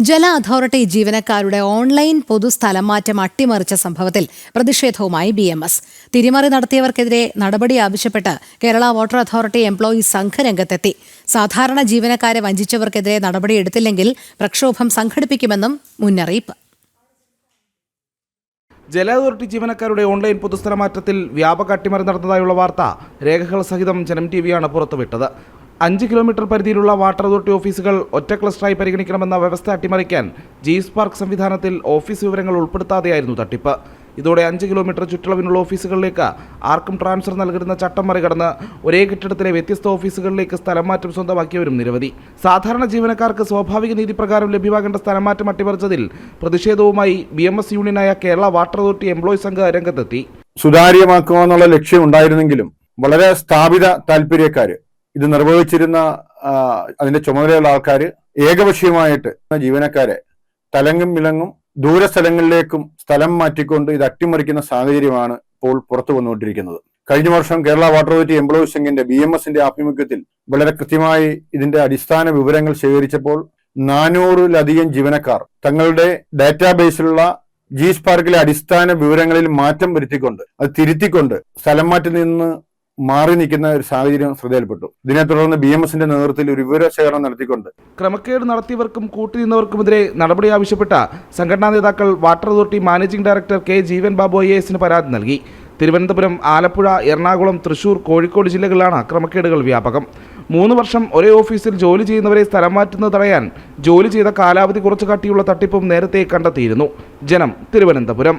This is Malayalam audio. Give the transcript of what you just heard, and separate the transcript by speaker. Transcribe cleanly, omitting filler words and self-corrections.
Speaker 1: ജല അതോറിറ്റി ജീവനക്കാരുടെ ഓൺലൈൻ പൊതുസ്ഥലംമാറ്റം അട്ടിമറിച്ച സംഭവത്തിൽ പ്രതിഷേധവുമായി BMS. തിരിമറി നടത്തിയവർക്കെതിരെ നടപടി ആവശ്യപ്പെട്ട് കേരള വാട്ടർ അതോറിറ്റി എംപ്ലോയീസ് സംഘം രംഗത്തെത്തി. സാധാരണ ജീവനക്കാരെ വഞ്ചിച്ചവർക്കെതിരെ നടപടിയെടുത്തില്ലെങ്കിൽ പ്രക്ഷോഭം സംഘടിപ്പിക്കുമെന്നും മുന്നറിയിപ്പ്.
Speaker 2: ജല അതോറിറ്റി ജീവനക്കാരുടെ ഓൺലൈൻ പൊതുസ്ഥലമാറ്റത്തിൽ വ്യാപക അട്ടിമറി നടന്നതായുള്ള വാർത്ത രേഖകൾ സഹിതം ജനം ടിവിയാണ് പുറത്തുവിട്ടത്. 5 കിലോമീറ്റർ പരിധിയിലുള്ള വാട്ടർ അതോറിറ്റി ഓഫീസുകൾ ഒറ്റ ക്ലസ്റ്ററായി പരിഗണിക്കണമെന്ന വ്യവസ്ഥ അട്ടിമറിക്കാൻ G-Spark സംവിധാനത്തിൽ ഓഫീസ് വിവരങ്ങൾ ഉൾപ്പെടുത്താതെയായിരുന്നു തട്ടിപ്പ്. ഇതോടെ 5 കിലോമീറ്റർ ചുറ്റളവിനുള്ള ഓഫീസുകളിലേക്ക് ആർക്കും ട്രാൻസ്ഫർ നൽകുന്ന ചട്ടം മറികടന്ന് ഒരേ കെട്ടിടത്തിലെ വ്യത്യസ്ത ഓഫീസുകളിലേക്ക് സ്ഥലംമാറ്റം സ്വന്തമാക്കിയവരും നിരവധി. സാധാരണ ജീവനക്കാർക്ക് സ്വാഭാവിക നീതിപ്രകാരം ലഭ്യമാകേണ്ട സ്ഥലംമാറ്റം അട്ടിമറിച്ചതിൽ പ്രതിഷേധവുമായി BMS യൂണിയനായ കേരള വാട്ടർ അതോറിറ്റി എംപ്ലോയീസ് സംഘം രംഗത്തെത്തി.
Speaker 3: സുതാര്യമാക്കുക എന്നുള്ള ലക്ഷ്യം ഉണ്ടായിരുന്നെങ്കിലും വളരെ സ്ഥാപിത താല്പര്യക്കാർ ഇത് നിർവഹിച്ചിരുന്ന അതിന്റെ ചുമതലയുള്ള ആൾക്കാർ ഏകപക്ഷീയമായിട്ട് ജീവനക്കാരെ തലങ്ങും വിലങ്ങും ദൂരസ്ഥലങ്ങളിലേക്കും സ്ഥലം മാറ്റിക്കൊണ്ട് ഇത് അട്ടിമറിക്കുന്ന സാഹചര്യമാണ് ഇപ്പോൾ പുറത്തു വന്നുകൊണ്ടിരിക്കുന്നത്. കഴിഞ്ഞ വർഷം കേരള വാട്ടർ അതോറിറ്റി എംപ്ലോയീസ് സംഘിന്റെ BMSന്റെ ആഭിമുഖ്യത്തിൽ വളരെ കൃത്യമായി ഇതിന്റെ അടിസ്ഥാന വിവരങ്ങൾ ശേഖരിച്ചപ്പോൾ 400-ലധികം ജീവനക്കാർ തങ്ങളുടെ ഡാറ്റാബേസിലുള്ള G-Sparkലെ അടിസ്ഥാന വിവരങ്ങളിൽ മാറ്റം വരുത്തിക്കൊണ്ട് അത് തിരുത്തിക്കൊണ്ട് സ്ഥലം മാറ്റി നിന്ന് മാറി നിൽക്കുന്ന ഒരു സാഹചര്യം ശ്രദ്ധയിൽപ്പെട്ടു. ഇതിനെ തുടർന്ന് BMSന്റെ നേതൃത്വത്തിൽ ഒരു വിവരശേഖരണം നടത്തിക്കൊണ്ട്
Speaker 2: ക്രമക്കേട് നടത്തിയവർക്കും കൂട്ടുനിന്നവർക്കുമെതിരെ നടപടി ആവശ്യപ്പെട്ട സംഘടനാ നേതാക്കൾ water authority managing director K. Jeevan Babu IASന് പരാതി നൽകി. തിരുവനന്തപുരം, ആലപ്പുഴ, എറണാകുളം, തൃശൂർ, കോഴിക്കോട് ജില്ലകളിലാണ് ക്രമക്കേടുകൾ വ്യാപകം. 3 വർഷം ഒരേ ഓഫീസിൽ ജോലി ചെയ്യുന്നവരെ സ്ഥലം മാറ്റുന്നത് തടയാൻ ജോലി ചെയ്ത കാലാവധി കുറച്ചു കാട്ടിയുള്ള തട്ടിപ്പും നേരത്തെ കണ്ടെത്തിയിരുന്നു. ജനം, തിരുവനന്തപുരം.